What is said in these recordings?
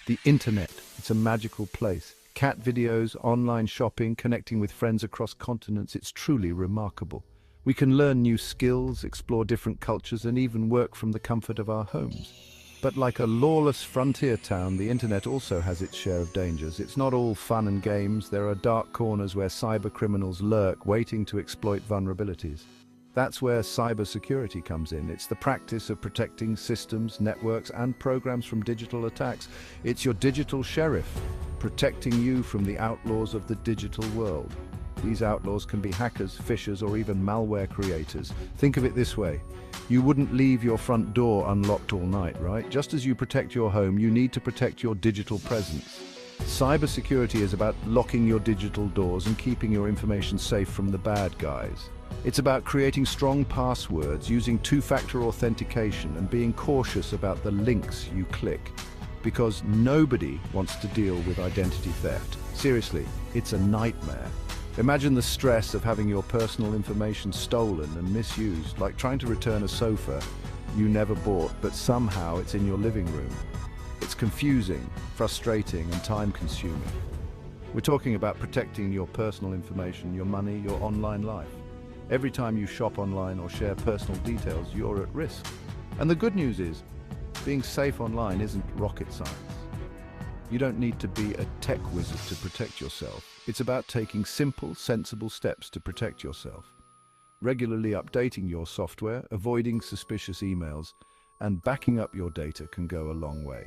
The internet, it's a magical place. Cat videos, online shopping, connecting with friends across continents, it's truly remarkable. We can learn new skills, explore different cultures, and even work from the comfort of our homes. But like a lawless frontier town, the internet also has its share of dangers. It's not all fun and games. There are dark corners where cyber criminals lurk, waiting to exploit vulnerabilities. That's where cybersecurity comes in. It's the practice of protecting systems, networks, and programs from digital attacks. It's your digital sheriff, protecting you from the outlaws of the digital world. These outlaws can be hackers, phishers, or even malware creators. Think of it this way. You wouldn't leave your front door unlocked all night, right? Just as you protect your home, you need to protect your digital presence. Cybersecurity is about locking your digital doors and keeping your information safe from the bad guys. It's about creating strong passwords, using two-factor authentication, and being cautious about the links you click. Because nobody wants to deal with identity theft. Seriously, it's a nightmare. Imagine the stress of having your personal information stolen and misused, like trying to return a sofa you never bought, but somehow it's in your living room. It's confusing, frustrating, and time-consuming. We're talking about protecting your personal information, your money, your online life. Every time you shop online or share personal details, you're at risk. And the good news is, being safe online isn't rocket science. You don't need to be a tech wizard to protect yourself. It's about taking simple, sensible steps to protect yourself. Regularly updating your software, avoiding suspicious emails, and backing up your data can go a long way.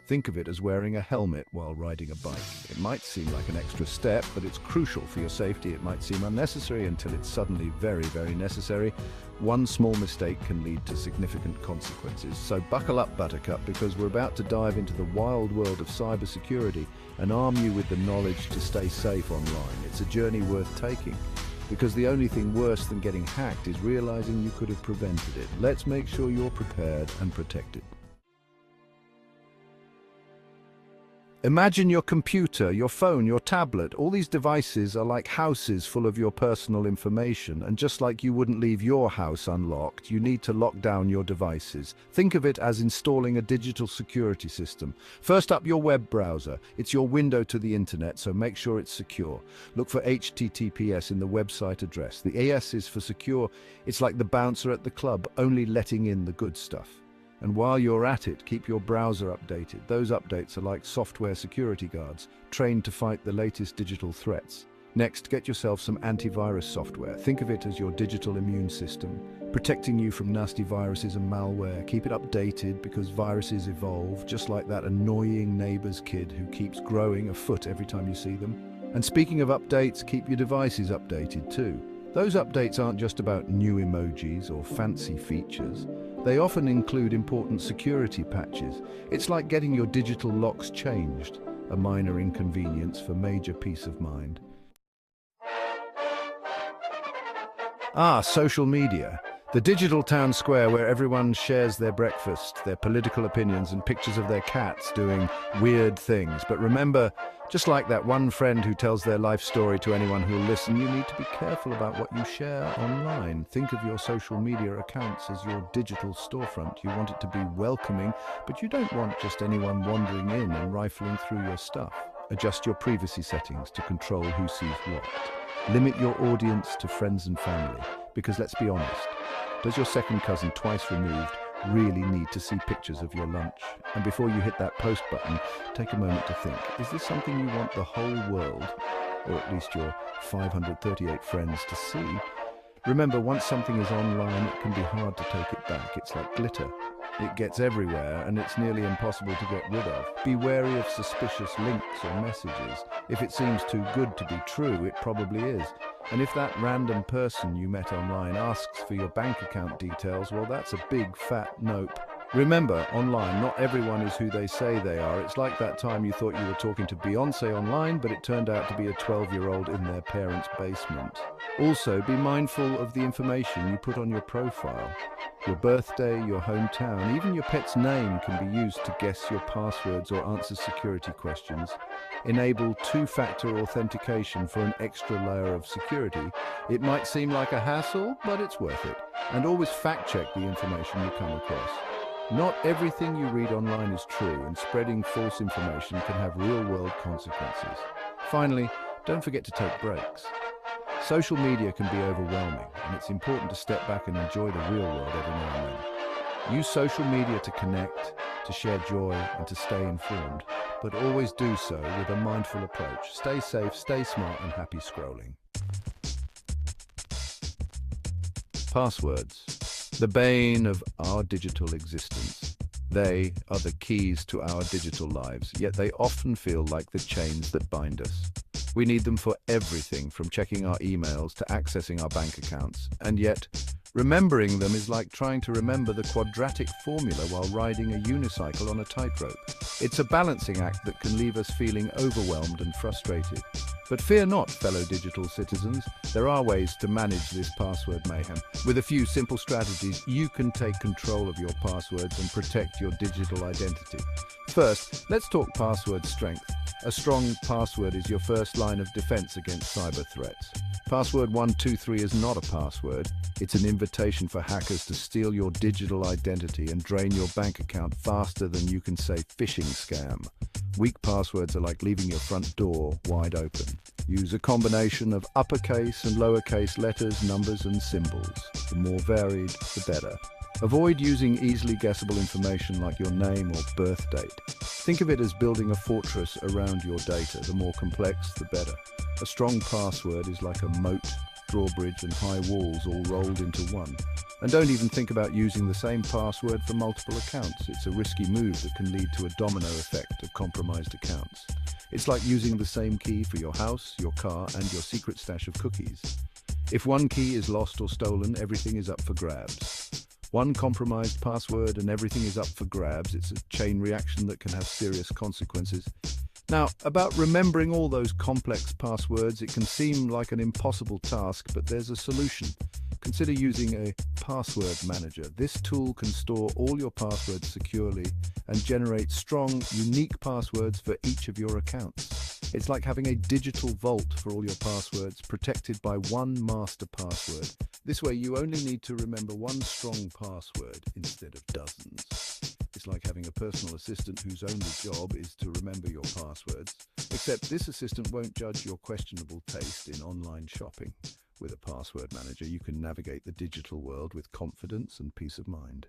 Think of it as wearing a helmet while riding a bike. It might seem like an extra step, but it's crucial for your safety. It might seem unnecessary until it's suddenly very, very necessary. One small mistake can lead to significant consequences. So buckle up, Buttercup, because we're about to dive into the wild world of cybersecurity and arm you with the knowledge to stay safe online. It's a journey worth taking, because the only thing worse than getting hacked is realizing you could have prevented it. Let's make sure you're prepared and protected. Imagine your computer, your phone, your tablet. All these devices are like houses full of your personal information, and just like you wouldn't leave your house unlocked, you need to lock down your devices. Think of it as installing a digital security system. First up, your web browser. It's your window to the internet, so make sure it's secure. Look for HTTPS in the website address. The AS is for secure. It's like the bouncer at the club, only letting in the good stuff. And while you're at it, keep your browser updated. Those updates are like software security guards, trained to fight the latest digital threats. Next, get yourself some antivirus software. Think of it as your digital immune system, protecting you from nasty viruses and malware. Keep it updated because viruses evolve, just like that annoying neighbor's kid who keeps growing a foot every time you see them. And speaking of updates, keep your devices updated too. Those updates aren't just about new emojis or fancy features. They often include important security patches. It's like getting your digital locks changed, a minor inconvenience for major peace of mind. Social media. The digital town square where everyone shares their breakfast, their political opinions, and pictures of their cats doing weird things. But remember, just like that one friend who tells their life story to anyone who'll listen, you need to be careful about what you share online. Think of your social media accounts as your digital storefront. You want it to be welcoming, but you don't want just anyone wandering in and rifling through your stuff. Adjust your privacy settings to control who sees what. Limit your audience to friends and family, because let's be honest, does your second cousin twice removed really need to see pictures of your lunch? And before you hit that post button, take a moment to think, is this something you want the whole world, or at least your 538 friends, to see? Remember, once something is online, it can be hard to take it back. It's like glitter. It gets everywhere, and it's nearly impossible to get rid of. Be wary of suspicious links or messages. If it seems too good to be true, it probably is. And if that random person you met online asks for your bank account details, well, that's a big fat nope. Remember, online, not everyone is who they say they are. It's like that time you thought you were talking to Beyoncé online, but it turned out to be a 12-year-old in their parents' basement. Also, be mindful of the information you put on your profile. Your birthday, your hometown, even your pet's name can be used to guess your passwords or answer security questions. Enable two-factor authentication for an extra layer of security. It might seem like a hassle, but it's worth it. And always fact-check the information you come across. Not everything you read online is true, and spreading false information can have real-world consequences. Finally, don't forget to take breaks. Social media can be overwhelming, and it's important to step back and enjoy the real world every now and then. Use social media to connect, to share joy, and to stay informed, but always do so with a mindful approach. Stay safe, stay smart, and happy scrolling. Passwords, the bane of our digital existence. They are the keys to our digital lives, yet they often feel like the chains that bind us. We need them for everything from checking our emails to accessing our bank accounts, and yet remembering them is like trying to remember the quadratic formula while riding a unicycle on a tightrope. It's a balancing act that can leave us feeling overwhelmed and frustrated. But fear not, fellow digital citizens, there are ways to manage this password mayhem. With a few simple strategies, you can take control of your passwords and protect your digital identity. First, let's talk password strength. A strong password is your first line of defense against cyber threats. Password 123 is not a password. It's an invitation for hackers to steal your digital identity and drain your bank account faster than you can say phishing scam. Weak passwords are like leaving your front door wide open. Use a combination of uppercase and lowercase letters, numbers, and symbols. The more varied, the better. Avoid using easily guessable information like your name or birth date. Think of it as building a fortress around your data. The more complex, the better. A strong password is like a moat, drawbridge, and high walls all rolled into one. And don't even think about using the same password for multiple accounts. It's a risky move that can lead to a domino effect of compromised accounts. It's like using the same key for your house, your car, and your secret stash of cookies. If one key is lost or stolen, everything is up for grabs. One compromised password and everything is up for grabs. It's a chain reaction that can have serious consequences. Now, about remembering all those complex passwords, it can seem like an impossible task, but there's a solution. Consider using a password manager. This tool can store all your passwords securely and generate strong, unique passwords for each of your accounts. It's like having a digital vault for all your passwords, protected by one master password. This way, you only need to remember one strong password instead of dozens. It's like having a personal assistant whose only job is to remember your passwords. Except this assistant won't judge your questionable taste in online shopping. With a password manager, you can navigate the digital world with confidence and peace of mind.